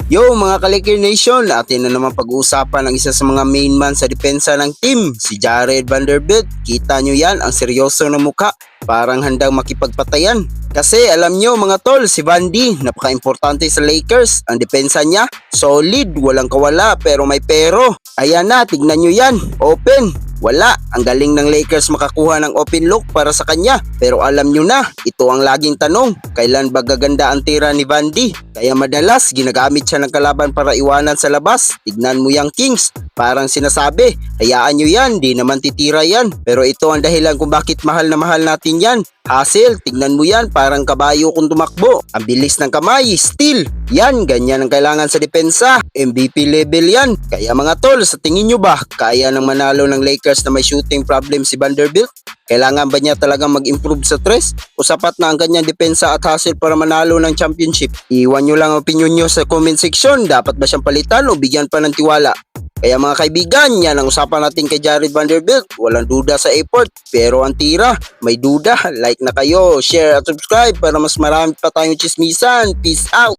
Yo mga Kalikir Nation, atin na naman pag-uusapan ang isa sa mga main man sa depensa ng team, si Jared Vanderbilt. Kita nyo yan, ang seryoso na mukha, parang handang makipagpatayan. Kasi alam nyo mga tol, si Vandy, napaka-importante sa Lakers. Ang depensa niya, solid, walang kawala pero may pero. Ayan na, tignan nyo yan, open. Wala, ang galing ng Lakers makakuha ng open look para sa kanya. Pero alam nyo na, ito ang laging tanong, kailan ba gaganda ang tira ni Vandy? Kaya madalas ginagamit siya ng kalaban para iwanan sa labas. Tignan mo yung Kings, parang sinasabi, hayaan nyo yan, di naman titira yan. Pero ito ang dahilan kung bakit mahal na mahal natin yan. Hassel, tignan mo yan, parang kabayo kung tumakbo. Ang bilis ng kamay, steal. Yan, ganyan ang kailangan sa depensa. MVP level yan. Kaya mga tol, sa tingin nyo ba, kaya nang manalo ng Lakers na may shooting problem si Vanderbilt? Kailangan ba niya talagang mag-improve sa tres? O sapat na ang kanyang depensa at hustle para manalo ng championship? Iwan nyo lang ang opinion nyo sa comment section. Dapat ba siyang palitan o bigyan pa ng tiwala? Kaya mga kaibigan, yan ang usapan natin kay Jared Vanderbilt. Walang duda sa effort, pero ang tira, may duda. Like na kayo, share at subscribe para mas marami pa tayong chismisan. Peace out!